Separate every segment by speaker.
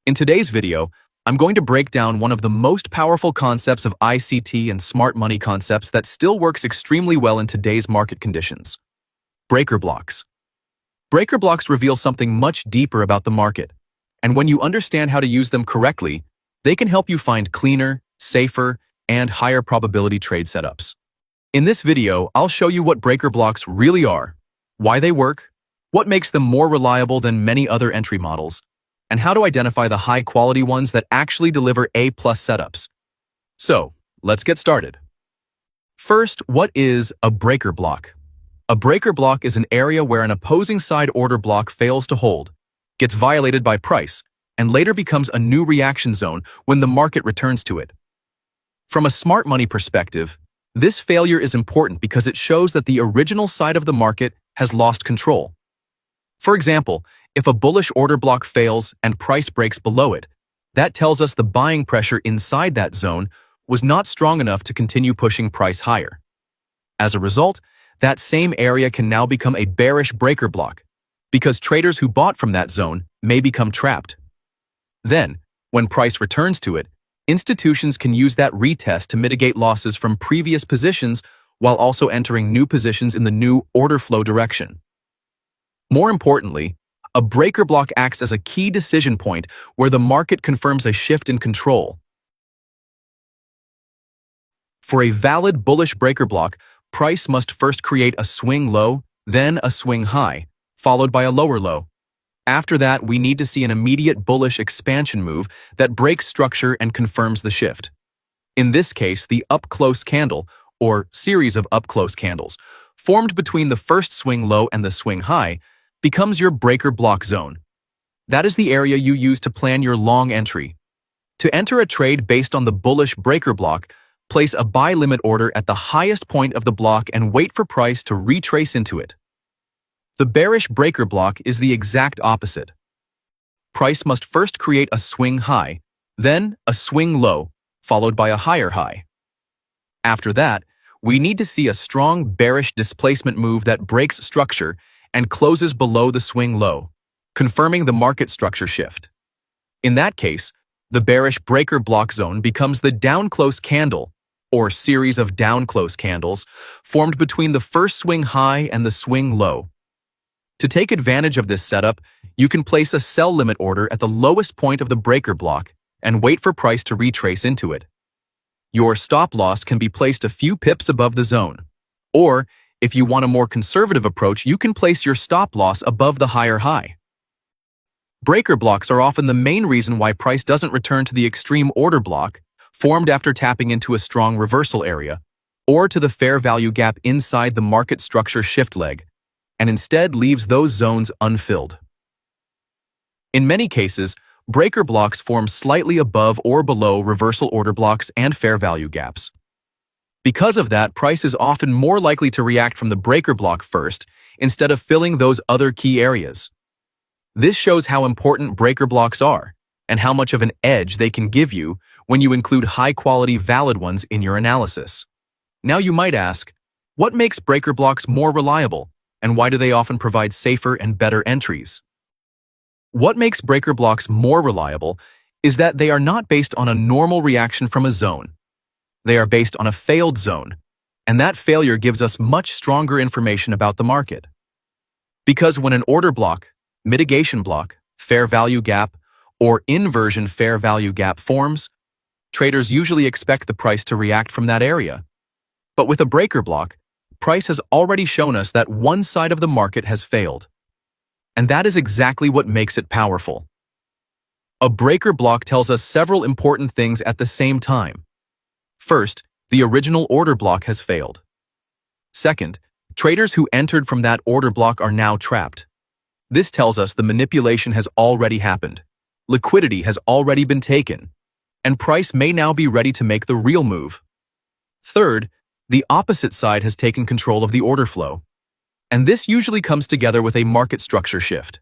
Speaker 1: In today's video, I'm going to break down one of the most powerful concepts of ICT and smart money concepts that still works extremely well in today's market conditions. Breaker blocks. Breaker blocks reveal something much deeper about the market, and when you understand how to use them correctly, they can help you find cleaner, safer, and higher probability trade setups. In this video, I'll show you what breaker blocks really are, why they work, what makes them more reliable than many other entry models, and how to identify the high-quality ones that actually deliver A-plus setups. So, let's get started. First, what is a breaker block? A breaker block is an area where an opposing side order block fails to hold, gets violated by price, and later becomes a new reaction zone when the market returns to it. From a smart money perspective, this failure is important because it shows that the original side of the market has lost control. For example, if a bullish order block fails and price breaks below it, that tells us the buying pressure inside that zone was not strong enough to continue pushing price higher. As a result, that same area can now become a bearish breaker block, because traders who bought from that zone may become trapped. Then, when price returns to it, institutions can use that retest to mitigate losses from previous positions while also entering new positions in the new order flow direction. More importantly, a breaker block acts as a key decision point where the market confirms a shift in control. For a valid bullish breaker block, price must first create a swing low, then a swing high, followed by a lower low. After that, we need to see an immediate bullish expansion move that breaks structure and confirms the shift. In this case, the up-close candle, or series of up-close candles, formed between the first swing low and the swing high, becomes your breaker block zone. That is the area you use to plan your long entry. To enter a trade based on the bullish breaker block, place a buy limit order at the highest point of the block and wait for price to retrace into it. The bearish breaker block is the exact opposite. Price must first create a swing high, then a swing low, followed by a higher high. After that, we need to see a strong bearish displacement move that breaks structure and closes below the swing low, confirming the market structure shift. In that case, the bearish breaker block zone becomes the down-close candle, or series of down-close candles, formed between the first swing high and the swing low. To take advantage of this setup, you can place a sell limit order at the lowest point of the breaker block and wait for price to retrace into it. Your stop loss can be placed a few pips above the zone, or if you want a more conservative approach, you can place your stop loss above the higher high. Breaker blocks are often the main reason why price doesn't return to the extreme order block, formed after tapping into a strong reversal area, or to the fair value gap inside the market structure shift leg, and instead leaves those zones unfilled. In many cases, breaker blocks form slightly above or below reversal order blocks and fair value gaps. Because of that, price is often more likely to react from the breaker block first, instead of filling those other key areas. This shows how important breaker blocks are, and how much of an edge they can give you when you include high-quality valid ones in your analysis. Now you might ask, what makes breaker blocks more reliable, and why do they often provide safer and better entries? What makes breaker blocks more reliable is that they are not based on a normal reaction from a zone. They are based on a failed zone, and that failure gives us much stronger information about the market. Because when an order block, mitigation block, fair value gap, or inversion fair value gap forms, traders usually expect the price to react from that area. But with a breaker block, price has already shown us that one side of the market has failed. And that is exactly what makes it powerful. A breaker block tells us several important things at the same time. First, the original order block has failed. Second, traders who entered from that order block are now trapped. This tells us the manipulation has already happened, liquidity has already been taken, and price may now be ready to make the real move. Third, the opposite side has taken control of the order flow, and this usually comes together with a market structure shift.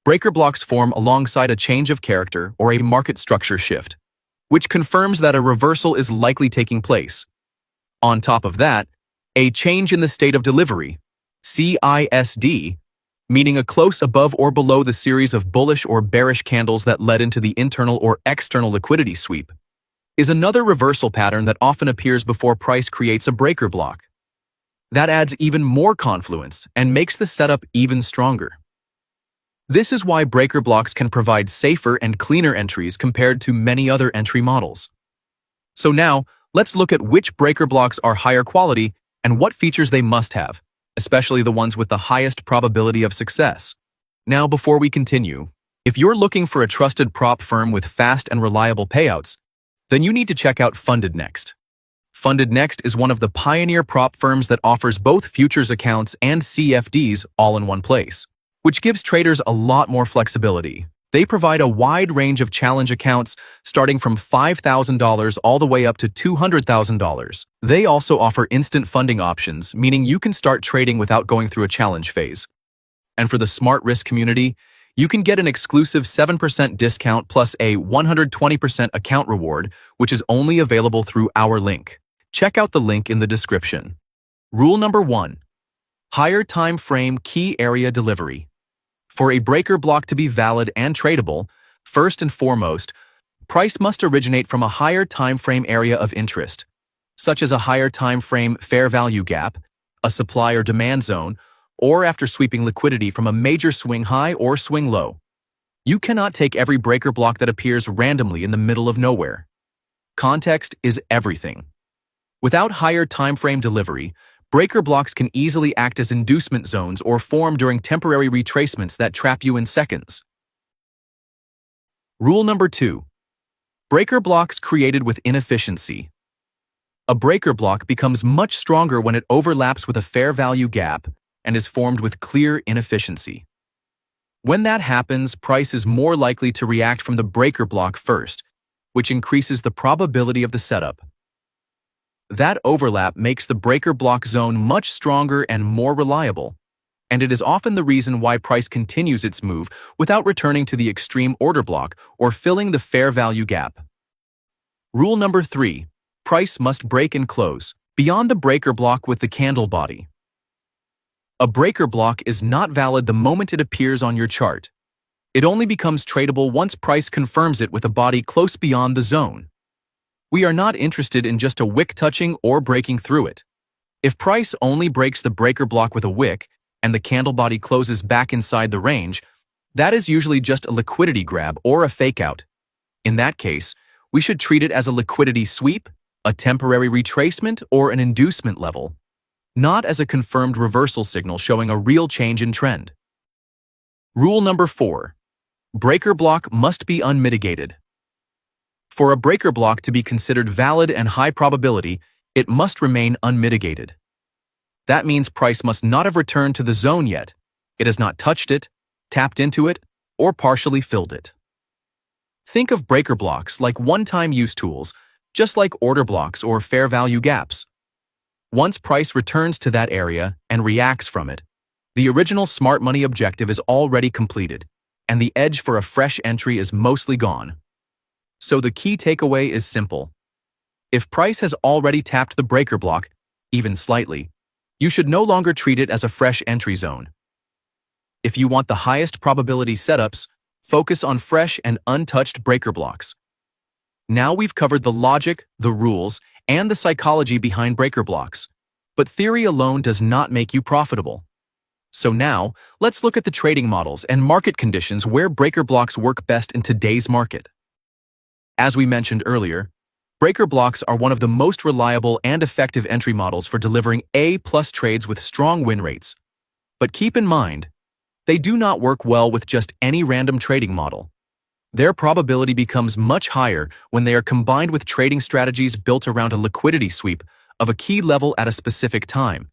Speaker 1: Breaker blocks form alongside a change of character or a market structure shift, which confirms that a reversal is likely taking place. On top of that, a change in the state of delivery, CISD, meaning a close above or below the series of bullish or bearish candles that led into the internal or external liquidity sweep, is another reversal pattern that often appears before price creates a breaker block. That adds even more confluence and makes the setup even stronger. This is why breaker blocks can provide safer and cleaner entries compared to many other entry models. So now, let's look at which breaker blocks are higher quality and what features they must have, especially the ones with the highest probability of success. Now, before we continue, if you're looking for a trusted prop firm with fast and reliable payouts, then you need to check out Funded Next. Funded Next is one of the pioneer prop firms that offers both futures accounts and CFDs all in one place, which gives traders a lot more flexibility. They provide a wide range of challenge accounts starting from $5,000 all the way up to $200,000. They also offer instant funding options, meaning you can start trading without going through a challenge phase. And for the Smart Risk community, you can get an exclusive 7% discount plus a 120% account reward, which is only available through our link. Check out the link in the description. Rule number 1. Higher time frame key area delivery. For a breaker block to be valid and tradable, first and foremost, price must originate from a higher time frame area of interest, such as a higher time frame fair value gap, a supply or demand zone, or after sweeping liquidity from a major swing high or swing low. You cannot take every breaker block that appears randomly in the middle of nowhere. Context is everything. Without higher time frame delivery, breaker blocks can easily act as inducement zones or form during temporary retracements that trap you in seconds. Rule number 2. Breaker blocks created with inefficiency. A breaker block becomes much stronger when it overlaps with a fair value gap and is formed with clear inefficiency. When that happens, price is more likely to react from the breaker block first, which increases the probability of the setup. That overlap makes the breaker block zone much stronger and more reliable, and it is often the reason why price continues its move without returning to the extreme order block or filling the fair value gap. Rule number 3. Price must break and close beyond the breaker block with the candle body. A breaker block is not valid the moment it appears on your chart. It only becomes tradable once price confirms it with a body close beyond the zone. We are not interested in just a wick touching or breaking through it. If price only breaks the breaker block with a wick and the candle body closes back inside the range, that is usually just a liquidity grab or a fake out. In that case, we should treat it as a liquidity sweep, a temporary retracement, or an inducement level, not as a confirmed reversal signal showing a real change in trend. Rule number 4. Breaker block must be unmitigated. For a breaker block to be considered valid and high probability, it must remain unmitigated. That means price must not have returned to the zone yet. It has not touched it, tapped into it, or partially filled it. Think of breaker blocks like one-time use tools, just like order blocks or fair value gaps. Once price returns to that area and reacts from it, the original smart money objective is already completed, and the edge for a fresh entry is mostly gone. So the key takeaway is simple. If price has already tapped the breaker block, even slightly, you should no longer treat it as a fresh entry zone. If you want the highest probability setups, focus on fresh and untouched breaker blocks. Now we've covered the logic, the rules, and the psychology behind breaker blocks. But theory alone does not make you profitable. So now, let's look at the trading models and market conditions where breaker blocks work best in today's market. As we mentioned earlier, breaker blocks are one of the most reliable and effective entry models for delivering A-plus trades with strong win rates. But keep in mind, they do not work well with just any random trading model. Their probability becomes much higher when they are combined with trading strategies built around a liquidity sweep of a key level at a specific time,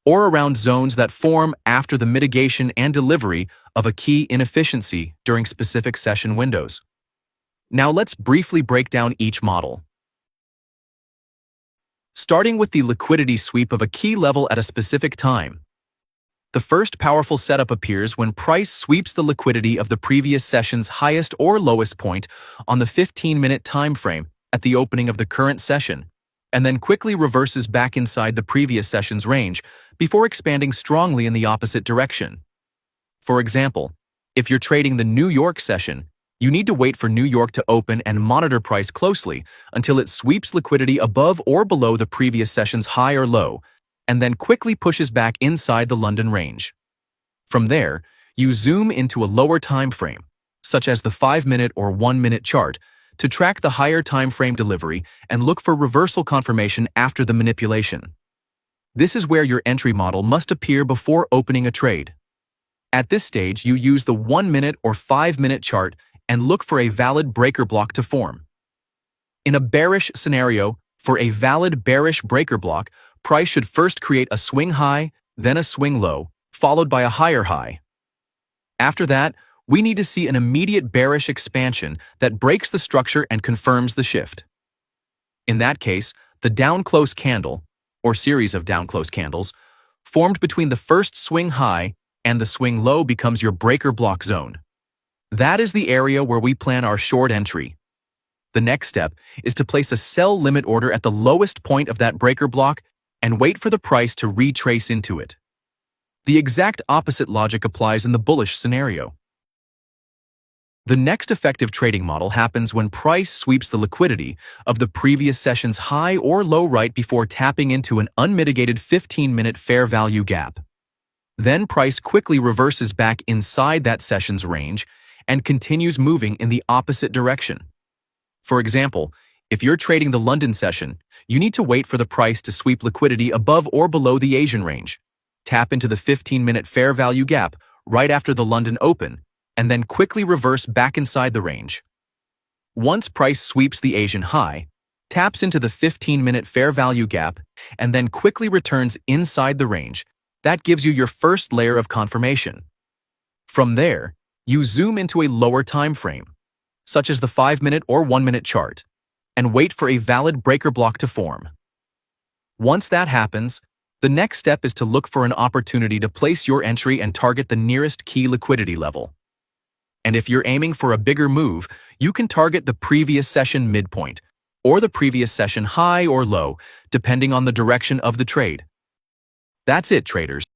Speaker 1: or around zones that form after the mitigation and delivery of a key inefficiency during specific session windows. Now let's briefly break down each model. Starting with the liquidity sweep of a key level at a specific time. The first powerful setup appears when price sweeps the liquidity of the previous session's highest or lowest point on the 15-minute time frame at the opening of the current session, and then quickly reverses back inside the previous session's range before expanding strongly in the opposite direction. For example, if you're trading the New York session, you need to wait for New York to open and monitor price closely until it sweeps liquidity above or below the previous session's high or low, and then quickly pushes back inside the London range. From there, you zoom into a lower time frame, such as the 5-minute or 1-minute chart, to track the higher time frame delivery and look for reversal confirmation after the manipulation. This is where your entry model must appear before opening a trade. At this stage, you use the 1-minute or 5-minute chart and look for a valid breaker block to form. In a bearish scenario, for a valid bearish breaker block, price should first create a swing high, then a swing low, followed by a higher high. After that, we need to see an immediate bearish expansion that breaks the structure and confirms the shift. In that case, the down close candle, or series of down close candles, formed between the first swing high and the swing low becomes your breaker block zone. That is the area where we plan our short entry. The next step is to place a sell limit order at the lowest point of that breaker block and wait for the price to retrace into it. The exact opposite logic applies in the bullish scenario. The next effective trading model happens when price sweeps the liquidity of the previous session's high or low right before tapping into an unmitigated 15-minute fair value gap. Then price quickly reverses back inside that session's range and continues moving in the opposite direction. For example, if you're trading the London session, you need to wait for the price to sweep liquidity above or below the Asian range, tap into the 15-minute fair value gap right after the London open, and then quickly reverse back inside the range. Once price sweeps the Asian high, taps into the 15-minute fair value gap, and then quickly returns inside the range, that gives you your first layer of confirmation. From there, you zoom into a lower time frame, such as the 5-minute or 1-minute chart, and wait for a valid breaker block to form. Once that happens, the next step is to look for an opportunity to place your entry and target the nearest key liquidity level. And if you're aiming for a bigger move, you can target the previous session midpoint, or the previous session high or low, depending on the direction of the trade. That's it, traders.